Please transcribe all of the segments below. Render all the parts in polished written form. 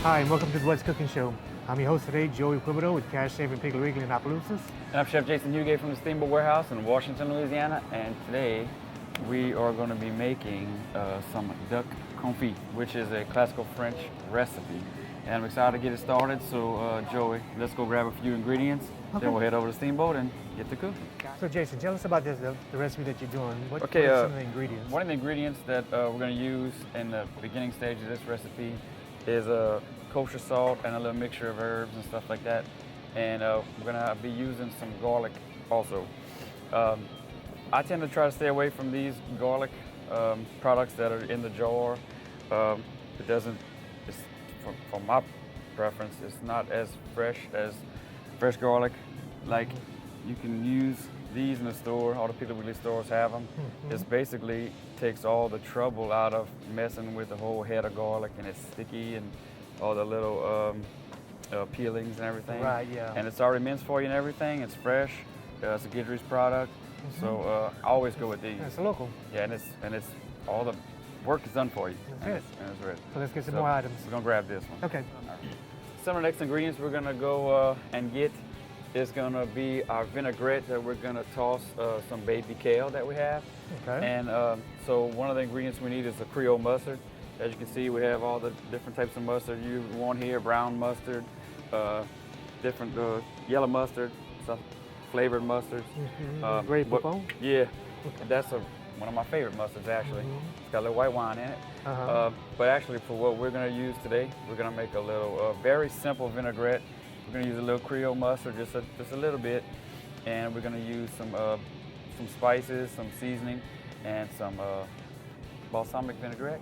Hi, and welcome to the What's Cooking Show. I'm your host today, Joey Quibido with Cash Saving Piggly Wiggly in Opelousas. And I'm Chef Jason Huguet from the Steamboat Warehouse in Washington, Louisiana. And today we are going to be making some duck confit, which is a classical French recipe. And I'm excited to get it started. So Joey, let's go grab a few ingredients. Okay. Then we'll head over to the Steamboat and get to cooking. So Jason, tell us about this, the recipe that you're doing. What are some of the ingredients? One of the ingredients that we're going to use in the beginning stage of this recipe is kosher salt and a little mixture of herbs and stuff like that. And we're going to be using some garlic also. I tend to try to stay away from these garlic products that are in the jar. It doesn't, for my preference, it's not as fresh as fresh garlic. Like you can use these in the store, all the Piggly Wiggly stores have them. It basically takes all the trouble out of messing with the whole head of garlic, and it's sticky and all the little peelings and everything. Right, yeah. And it's already minced for you and everything. It's fresh. It's a Guidry's product. So I always go with these. It's local. Yeah, and it's all the work is done for you. That's and it's ready. So let's get some more items. We're gonna grab this one. Okay. Some of the next ingredients we're gonna go and get is gonna be our vinaigrette that we're gonna toss some baby kale that we have. Okay. And so one of the ingredients we need is a Creole mustard. As you can see, we have all the different types of mustard you want here: brown mustard, different yellow mustard, some flavored mustards. Great pepper. Yeah, that's one of my favorite mustards actually. It's got a little white wine in it. But actually, for what we're going to use today, we're going to make a little very simple vinaigrette. We're going to use a little Creole mustard, just a little bit, and we're going to use some spices, some seasoning, and some balsamic vinaigrette.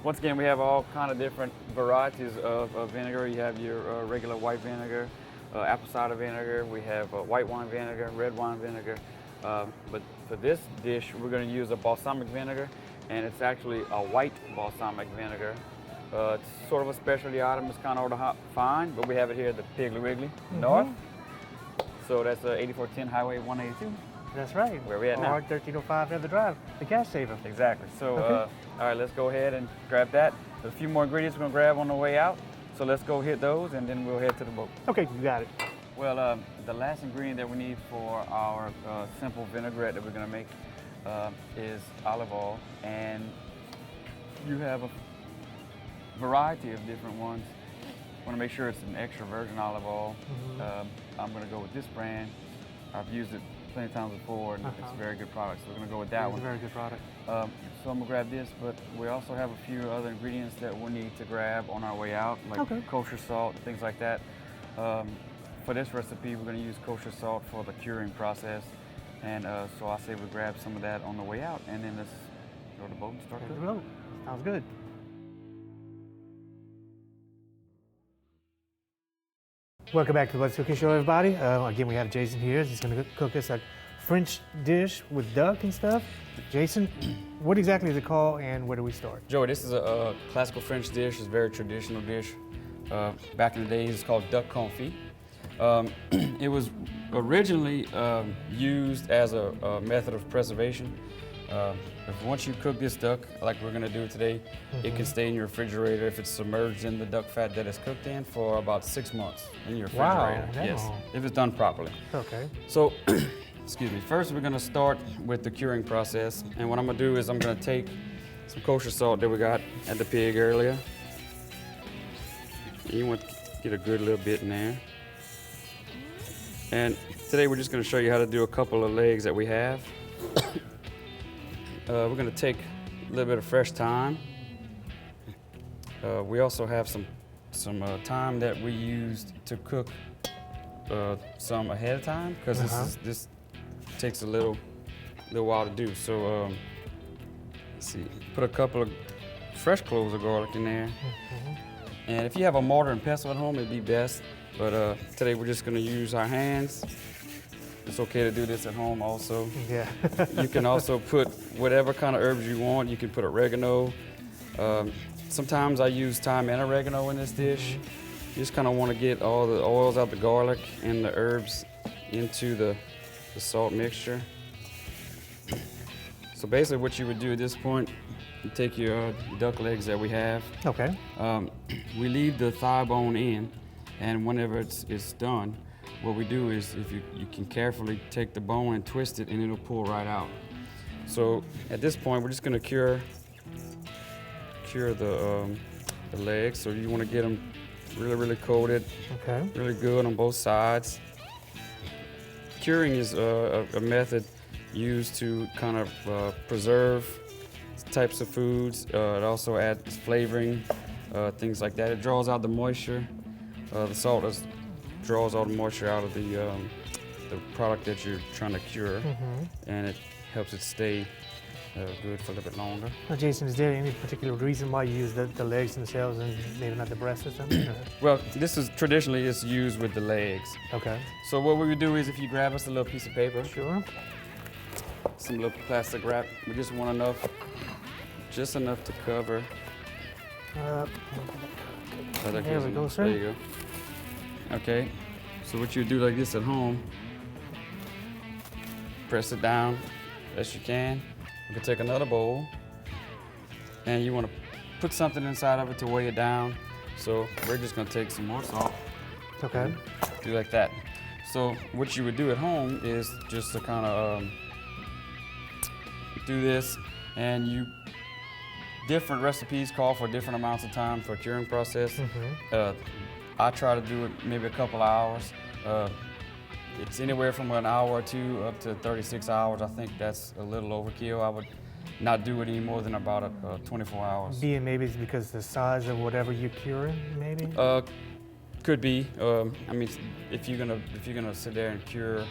Once again, we have all kind of different varieties of vinegar. You have your regular white vinegar, apple cider vinegar. We have white wine vinegar, red wine vinegar. But for this dish, we're going to use a balsamic vinegar, and it's actually a white balsamic vinegar. It's sort of a specialty item. It's kind of hard to find, but we have it here at the Piggly Wiggly North. So that's 8410 Highway 182. That's right. Where we at now? 1305 Heather Drive, the Cash Saver. Exactly. So, all right, let's go ahead and grab that. There's a few more ingredients we're going to grab on the way out. So let's go hit those, and then we'll head to the boat. Okay, you got it. Well, the last ingredient that we need for our simple vinaigrette that we're going to make is olive oil. And you have a variety of different ones. I want to make sure it's an extra virgin olive oil. I'm going to go with this brand. I've used it plenty of times before, and it's a very good product, so we're going to go with that one. It's a very good product. So I'm going to grab this, but we also have a few other ingredients that we'll need to grab on our way out, like kosher salt, things like that. For this recipe, we're going to use kosher salt for the curing process, and so I say we grab some of that on the way out, and then let's go to the boat and start cooking. Sounds good. Welcome back to the What's Cooking Show, everybody. Again, we have Jason here. He's going to cook us a French dish with duck and stuff. Jason, what exactly is it called, and where do we start? Joey, this is a classical French dish. It's a very traditional dish. Back in the days, it's called duck confit. It was originally used as a method of preservation. Once you cook this duck, like we're going to do today, it can stay in your refrigerator if it's submerged in the duck fat that it's cooked in for about 6 months in your refrigerator. Wow, yes, if it's done properly. Okay. So, excuse me. First, we're going to start with the curing process, and what I'm going to do is I'm going to take some kosher salt that we got at the pig earlier. You want to get a good little bit in there. And today we're just going to show you how to do a couple of legs that we have. We're going to take a little bit of fresh thyme. We also have some thyme that we used to cook some ahead of time, because this takes a little while to do. So let's see, put a couple of fresh cloves of garlic in there. And if you have a mortar and pestle at home, it'd be best. But today we're just going to use our hands. It's okay to do this at home also. Yeah. You can also put whatever kind of herbs you want. You can put oregano. Sometimes I use thyme and oregano in this dish. You just kind of want to get all the oils out the garlic and the herbs into the salt mixture. So basically what you would do at this point, you take your duck legs that we have. Okay. We leave the thigh bone in, and whenever it's done, what we do is if you can carefully take the bone and twist it, and it'll pull right out. So at this point, we're just gonna cure the legs. So you wanna get them really coated, Okay. really good on both sides. Curing is a method used to kind of preserve types of foods. It also adds flavoring, things like that. It draws out the moisture. The salt draws all the moisture out of the product that you're trying to cure, and it helps it stay good for a little bit longer. Now, Jason, is there any particular reason why you use the legs themselves and maybe not the breast or something? Well, this is traditionally it's used with the legs. Okay. So what we would do is if you grab us a little piece of paper, Sure. some little plastic wrap, we just want just enough to cover. There we go, sir. There you go. Okay, so what you do like this at home, press it down as you can. You can take another bowl, and you want to put something inside of it to weigh it down. So we're just gonna take some more salt. Okay. Do like that. So what you would do at home is just to kind of do this, and different recipes call for different amounts of time for curing process. I try to do it maybe a couple hours. It's anywhere from an hour or two up to 36 hours. I think that's a little overkill. I would not do it any more than about 24 hours. Being maybe it's because the size of whatever you're curing, maybe? Could be. I mean, if you're gonna sit there and cure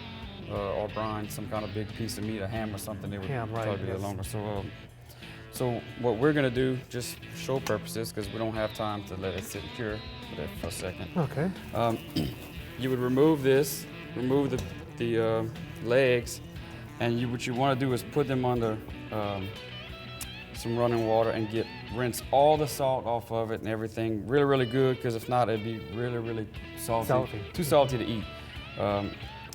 or brine some kind of big piece of meat, a ham or something, it would probably be a little longer. So what we're gonna do, just show purposes, because we don't have time to let it sit and cure for a second. Okay. You would remove this, remove the legs, and what you want to do is put them under some running water and rinse all the salt off of it and everything really good, because if not, it'd be really salty. Too salty to eat.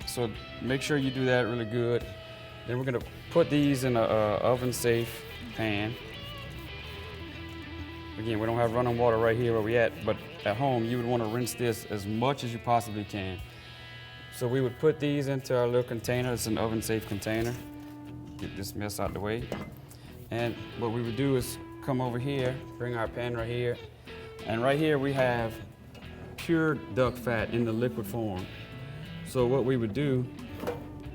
So make sure you do that really good. Then we're gonna put these in a oven-safe pan. Again, we don't have running water right here where we at, but at home you would want to rinse this as much as you possibly can. So we would put these into our little container. It's an oven-safe container. Get this mess out the way. And what we would do is come over here, bring our pan right here, and right here we have pure duck fat in the liquid form. So what we would do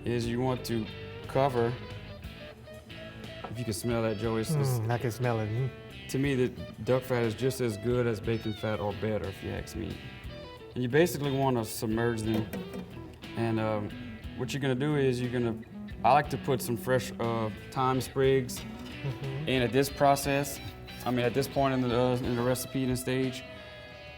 is you want to cover, if you can smell that, Joey. I can smell it. To me, the duck fat is just as good as bacon fat or better, if you ask me. And you basically want to submerge them. And what you're gonna do is I like to put some fresh thyme sprigs in at this process. I mean, at this point in the recipe and stage,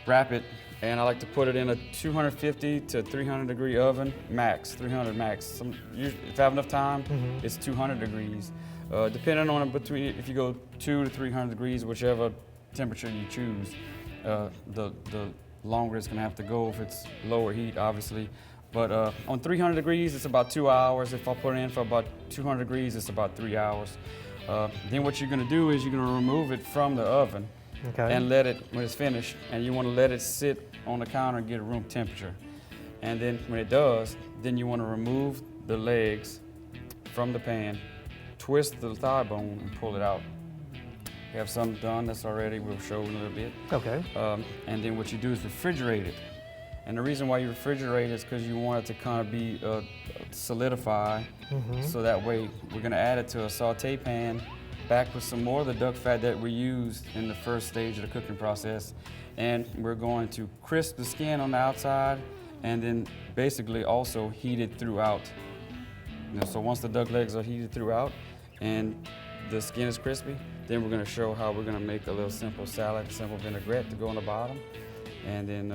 wrap it, and I like to put it in a 250 to 300 degree oven, max, 300 max. If I have enough time, it's 200 degrees. Depending on if you go 200 to 300 degrees, whichever temperature you choose, the longer it's gonna have to go if it's lower heat, obviously. But on 300 degrees, it's about 2 hours. If I put it in for about 200 degrees, it's about 3 hours. Then what you're gonna do is you're gonna remove it from the oven and let it, when it's finished, and you wanna let it sit on the counter and get room temperature. And then when it does, then you wanna remove the legs from the pan, twist the thigh bone and pull it out. We have some done that's already, we'll show in a little bit. Okay. And then what you do is refrigerate it. And the reason why you refrigerate it is because you want it to kind of be solidify. So that way we're gonna add it to a saute pan, back with some more of the duck fat that we used in the first stage of the cooking process. And we're going to crisp the skin on the outside and then basically also heat it throughout. So once the duck legs are heated throughout and the skin is crispy, then we're gonna show how we're gonna make a little simple salad, a simple vinaigrette to go on the bottom. And then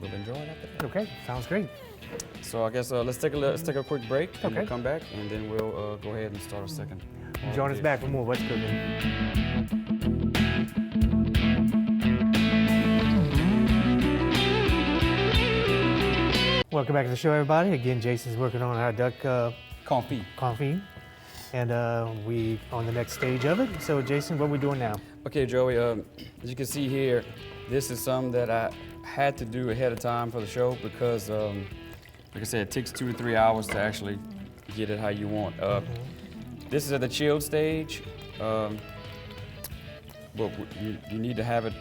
we'll enjoy it after that. Okay, sounds great. So I guess let's take a quick break and we'll come back and then we'll go ahead and start a second. Join us back for more What's Cooking. Welcome back to the show, everybody. Again, Jason's working on our duck Confit. confit. and we on the next stage of it. So Jason, what are we doing now? Okay, Joey, as you can see here, this is something that I had to do ahead of time for the show because, like I said, it takes 2 to 3 hours to actually get it how you want. This is at the chilled stage. But you need to have it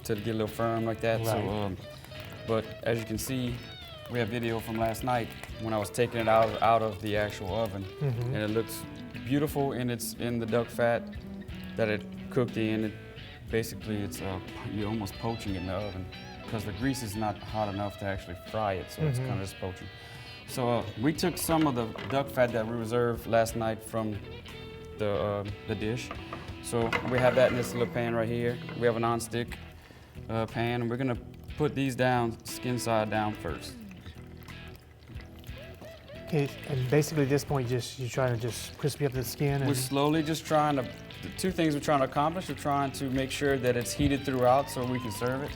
to get a little firm like that. Right. So, but as you can see, we have video from last night when I was taking it out of the actual oven, and it looks beautiful, and it's in the duck fat that it cooked in. It basically, it's you're almost poaching it in the oven because the grease is not hot enough to actually fry it, so it's kind of just poaching. So we took some of the duck fat that we reserved last night from the dish. So we have that in this little pan right here. We have a non-stick pan, and we're gonna put these down skin side down first. Okay, and basically at this point, you're trying to just crispy up the skin. We're And slowly just trying to, the two things we're trying to accomplish, we're trying to make sure that it's heated throughout so we can serve it,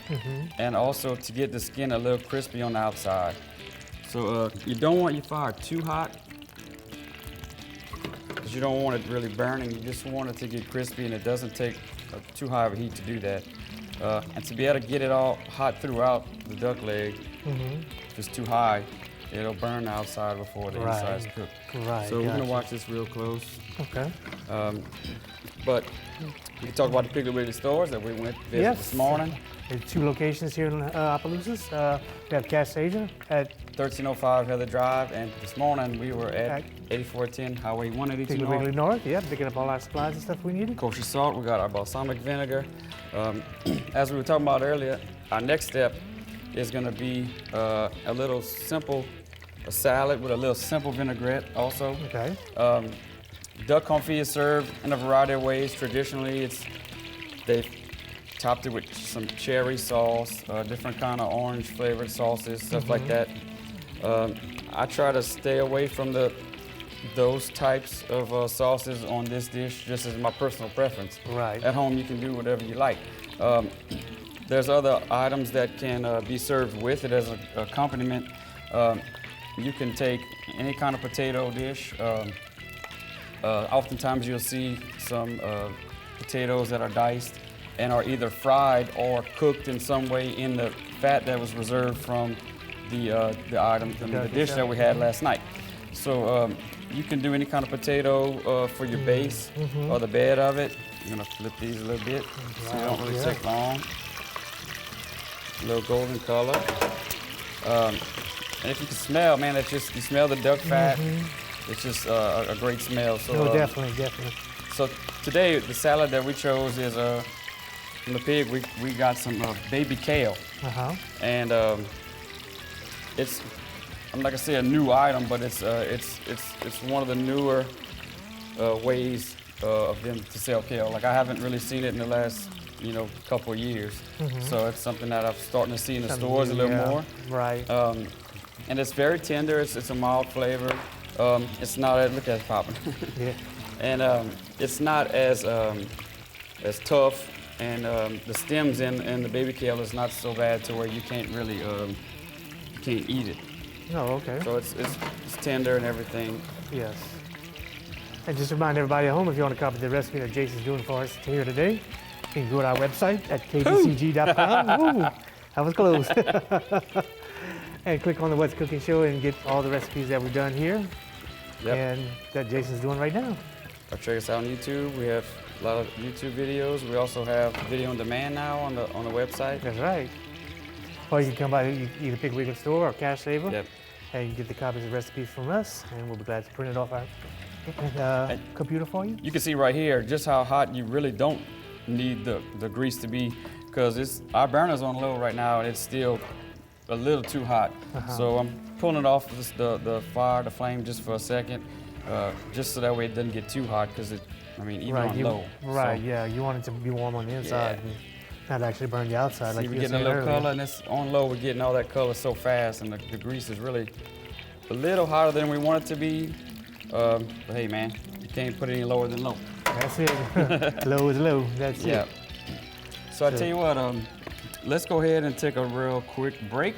and also to get the skin a little crispy on the outside. So you don't want your fire too hot, because you don't want it really burning. You just want it to get crispy, and it doesn't take too high of a heat to do that. And to be able to get it all hot throughout the duck leg, if it's too high, it'll burn the outside before the inside's cooked. Right. So we're gonna watch this real close. Okay. But we can talk about the Piggly Wiggly stores that we went to visit this morning. There's 2 locations here in Opelousas. We have Cash Asia at 1305 Heather Drive, and this morning we were at 8410 Highway 182 Piggly Wiggly North. Yeah, picking up all our supplies and stuff we needed. Kosher salt, we got our balsamic vinegar. As we were talking about earlier, our next step is gonna be a little simple salad with a little simple vinaigrette also. Okay. Duck confit is served in a variety of ways. Traditionally, they've topped it with some cherry sauce, different kind of orange flavored sauces, stuff like that. I try to stay away from those types of sauces on this dish, just as my personal preference. Right. At home, you can do whatever you like. There's other items that can be served with it as an accompaniment. You can take any kind of potato dish. Oftentimes you'll see some potatoes that are diced and are either fried or cooked in some way in the fat that was reserved from the item, the dish that we had last night. So you can do any kind of potato for your base or the bed of it. I'm gonna flip these a little bit so they don't really take long. A little golden color. And if you can smell, man, it's just, you smell the duck fat. It's just a great smell. So, No, definitely. So today, the salad that we chose is from the pig. We got some baby kale, and it's, I'm not gonna say a new item, but it's one of the newer ways of them to sell kale. Like I haven't really seen it in the last couple of years, so it's something that I'm starting to see in the stores a little more. Right. And it's very tender. It's a mild flavor. It's not look at it popping. Yeah. And it's not as tough, and the stems in the baby kale is not so bad to where you can't really can't eat it. Oh, okay. So it's tender and everything. Yes. And just remind everybody at home, if you want to copy the recipe that Jason's doing for us here today, you can go to our website at kbcg.com. Ooh, that was close. And click on the What's Cooking Show and get all the recipes that we've done here and that Jason's doing right now. Or check us out on YouTube. We have a lot of YouTube videos. We also have video on demand now on the website. That's right. Or you can come by either Piggly Wiggly store or Cash Saver, and you can get the copies of recipes from us, and we'll be glad to print it off our computer for you. You can see right here just how hot you really don't need the grease to be, because our burner's on low right now, and it's still a little too hot. So I'm pulling it off the fire, the flame, just for a second, just so that way it doesn't get too hot, because even on low. Right, so, yeah, you want it to be warm on the inside and not actually burn the outside. See, like we're you were getting a saying little color, and it's on low, we're getting all that color so fast, and the grease is really a little hotter than we want it to be. But hey man, you can't put it any lower than low. That's it. Low is low, that's it. So I tell you what, let's go ahead and take a real quick break.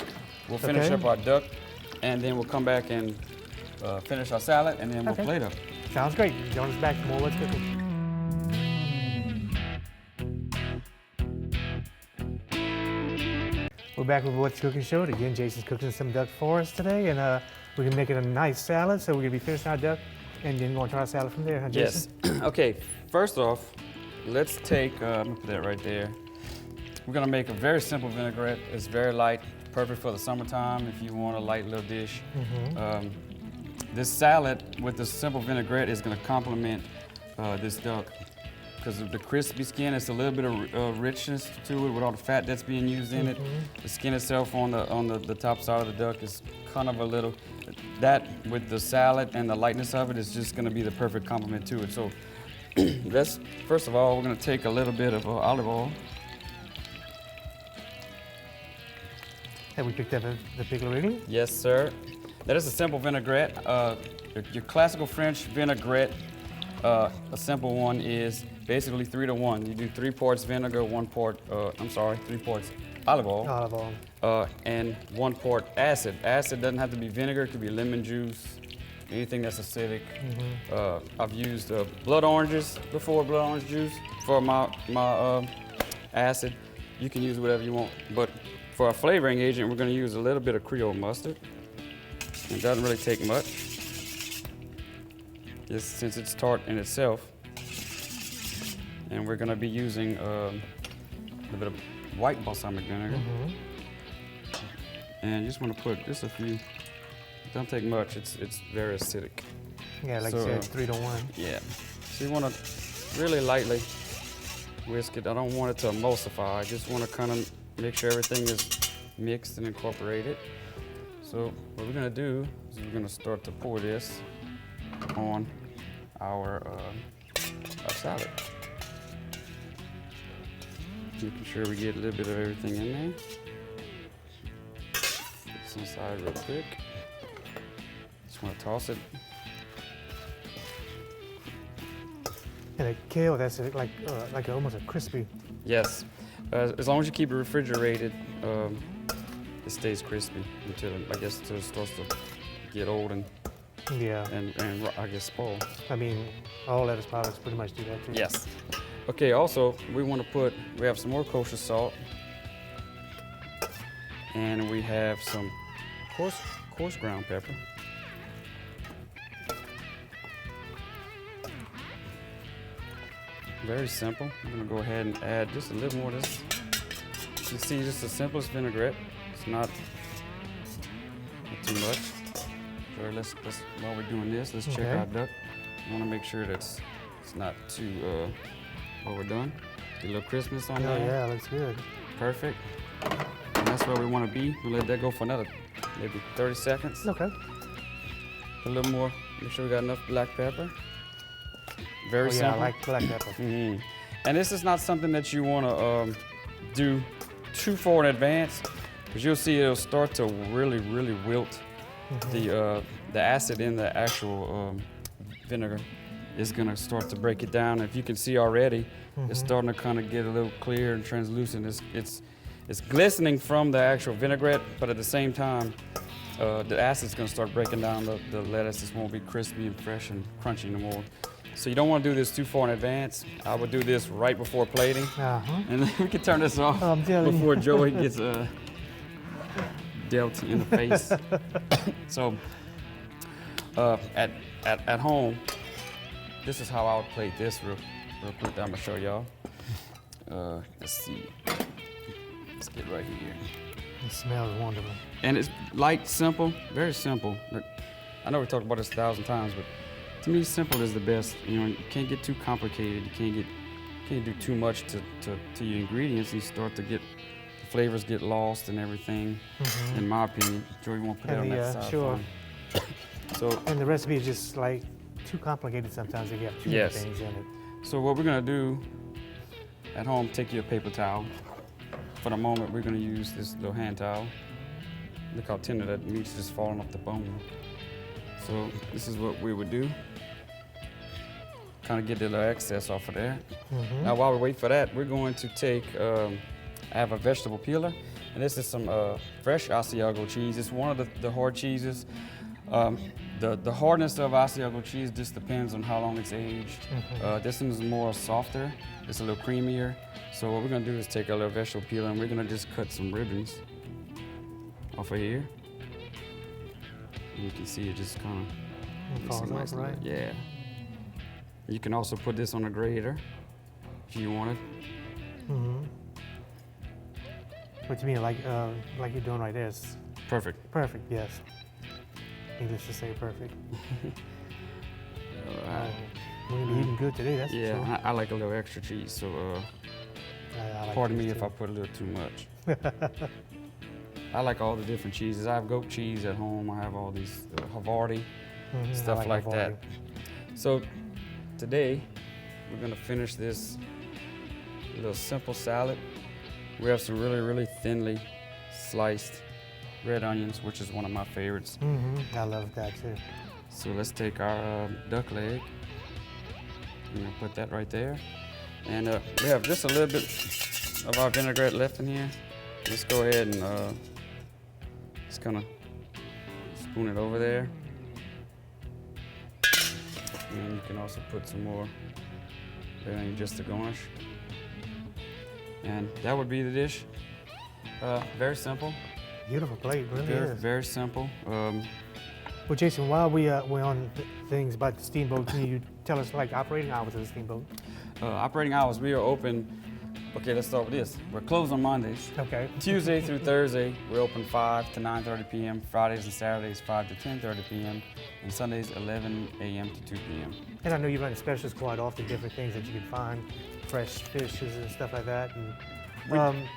We'll finish up our duck, and then we'll come back and finish our salad, and then we'll plate up. Sounds great. Join us back for more What's Cooking. We're back with What's Cooking Show. Again, Jason's cooking some duck for us today, and we're gonna make it a nice salad. So we're gonna be finishing our duck, and then going to our salad from there, huh, Jason? Yes. Okay, first off, let's take, let me put that right there. We're gonna make a very simple vinaigrette. It's very light, perfect for the summertime if you want a light little dish. This salad with the simple vinaigrette is gonna complement this duck because of the crispy skin. It's a little bit of richness to it with all the fat that's being used in it. The skin itself on the top side of the duck is kind of a little, that with the salad and the lightness of it is just gonna be the perfect complement to it. So let's, first of all, we're gonna take a little bit of olive oil. Have we picked up the Piggly Wiggly? Yes, sir. That is a simple vinaigrette. Your classical French vinaigrette, a simple one is basically 3 to 1. You do 3 parts vinegar, 3 parts olive oil. Olive oil. And 1 part acid. Acid doesn't have to be vinegar, it could be lemon juice, anything that's acidic. I've used blood oranges before, blood orange juice for my acid. You can use whatever you want, but for our flavoring agent, we're gonna use a little bit of Creole mustard. It doesn't really take much, just since it's tart in itself. And we're gonna be using a little bit of white balsamic vinegar. And you just wanna put just a few, don't take much, it's very acidic. Yeah, like you said, it's 3 to 1. Yeah, so you wanna really lightly whisk it. I don't want it to emulsify, I just wanna kind of make sure everything is mixed and incorporated. So what we're gonna do is we're gonna start to pour this on our salad. Making sure we get a little bit of everything in there. Put this inside real quick. Just wanna toss it. And the kale, that's like almost a crispy. Yes, as long as you keep it refrigerated, it stays crispy until, I guess, until it starts to get old and I guess spoil. I mean, all lettuce products pretty much do that too. Yes. Okay, also, we have some more kosher salt. And we have some coarse ground pepper. Very simple. I'm gonna go ahead and add just a little more of this. You see, just the simplest vinaigrette. It's not too much. So let's while we're doing this, let's check our duck. I want to make sure that it's not too overdone. Get a little crispness on there. Yeah, looks good. Perfect. And that's where we want to be. We'll let that go for another maybe 30 seconds. Okay. A little more. Make sure we got enough black pepper. Very simple. Yeah, I like black pepper. And this is not something that you want to do too far in advance, because you'll see it'll start to really wilt. The acid in the actual vinegar is going to start to break it down. If you can see already, it's starting to kind of get a little clear and translucent. It's glistening from the actual vinaigrette, but at the same time, the acid's going to start breaking down the lettuce. It won't be crispy and fresh and crunchy no more. So you don't want to do this too far in advance. I would do this right before plating. And then we can turn this off before Joey gets dealt in the face. So at home, this is how I would plate this real quick. I'm gonna show y'all. Let's see. Let's get right here. It smells wonderful. And it's light, simple, very simple. I know we talked about this 1,000 times, but to me, simple is the best. You know, you can't get too complicated. You can't do too much to your ingredients. You start to get the flavors get lost and everything. In my opinion, Joey, you want to put it on that side? Sure. So. And the recipe is just like too complicated sometimes if you have too many things in it. So what we're gonna do at home, take your paper towel. For the moment, we're gonna use this little hand towel. Look how tender that meat's just falling off the bone. So this is what we would do. Kind of get the little excess off of there. Now while we wait for that, we're going to take, I have a vegetable peeler, and this is some fresh Asiago cheese. It's one of the hard cheeses. The hardness of Asiago cheese just depends on how long it's aged. This one is more softer. It's a little creamier. So what we're gonna do is take a little vegetable peeler and we're gonna just cut some ribbons off of here. And you can see it just kind of falls off, right? Yeah. You can also put this on a grater if you wanted. What do you mean, like you're doing right there? It's Perfect. perfect, yes. Needless to say, perfect. We're gonna be eating good today, that's for Yeah, sure. I like a little extra cheese, so I like pardon this me if too. I put a little too much. I like all the different cheeses. I have goat cheese at home. I have all these Havarti, I stuff like that. Havarti. So today, we're gonna finish this little simple salad. We have some really, really thinly sliced red onions, which is one of my favorites. I love that too. So let's take our duck leg. I'm gonna put that right there. And we have just a little bit of our vinaigrette left in here. Let's go ahead and just kind of spoon it over there. And you can also put some more red onion just to garnish. And that would be the dish. Very simple. Beautiful plate, really Very, is. very simple. Well, Jason, while we're on things about the steamboat, can you tell us like operating hours of the steamboat? Operating hours, we are open. Okay, let's start with this. We're closed on Mondays. Okay. Tuesday through Thursday, we're open 5 to 9:30 p.m. Fridays and Saturdays, 5 to 10:30 p.m. And Sundays, 11 a.m. to 2 p.m. And I know you run specials quite often, different things that you can find, fresh fishes and stuff like that. And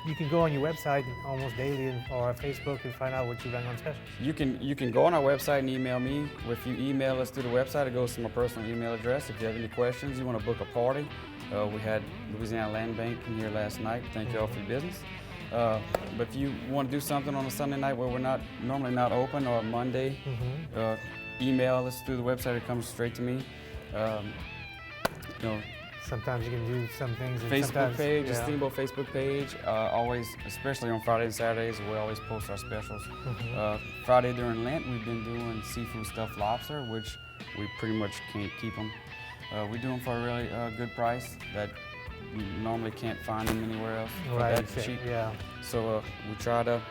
you can go on your website almost daily or Facebook and find out what you run on specials. You can go on our website and email me. If you email us through the website, it goes to my personal email address. If you have any questions, you want to book a party. We had Louisiana Land Bank in here last night. Thank you all for your business. But if you want to do something on a Sunday night where we're normally not open, or Monday, email us through the website. It comes straight to me. Sometimes you can do some things. And Facebook sometimes, page, the Steamboat Facebook page. Always, especially on Fridays and Saturdays, we always post our specials. Friday during Lent, we've been doing seafood stuffed lobster, which we pretty much can't keep them. We do them for a really good price that you normally can't find them anywhere else. Right, That cheap. yeah. So we try to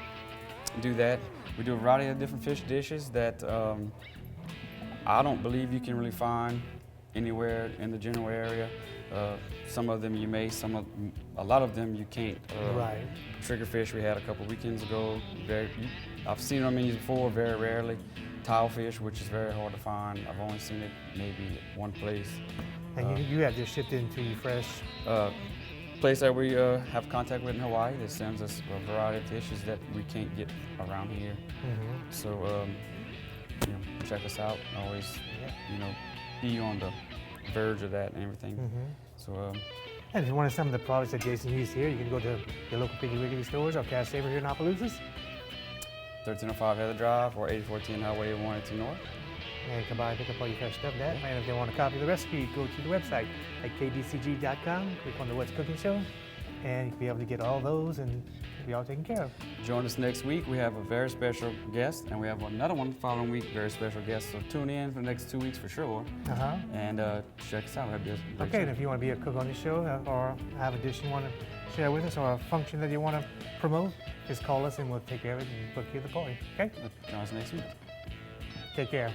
do that. We do a variety of different fish dishes that I don't believe you can really find anywhere in the general area. Some of them you may, a lot of them you can't. Right. Triggerfish we had a couple weekends ago. I've seen it on menus before, very rarely. Tilefish, which is very hard to find. I've only seen it maybe one place. And you have this shipped into you fresh. Place that we have contact with in Hawaii that sends us a variety of fishes that we can't get around here. So check us out. Always, be on the verge of that and everything. So. And if you want some of the products that Jason used here, you can go to your local Piggly Wiggly stores or Cash Saver here in Opelousas. 1305 Heather Drive or 8410 Highway 182 North. And come by and pick up all your fresh stuff there. And if you want a copy of the recipe, go to the website at kbcg.com, click on the What's Cooking show, and you'll be able to get all those and be all taken care of. Join us next week. We have a very special guest, and we have another one the following week, very special guest. So tune in for the next 2 weeks for sure. And check us out. Okay, and if you want to be a cook on the show or have a dish you want to share with us or a function that you want to promote, just call us and we'll take care of it and book you the party. Okay? Join us next week. Take care.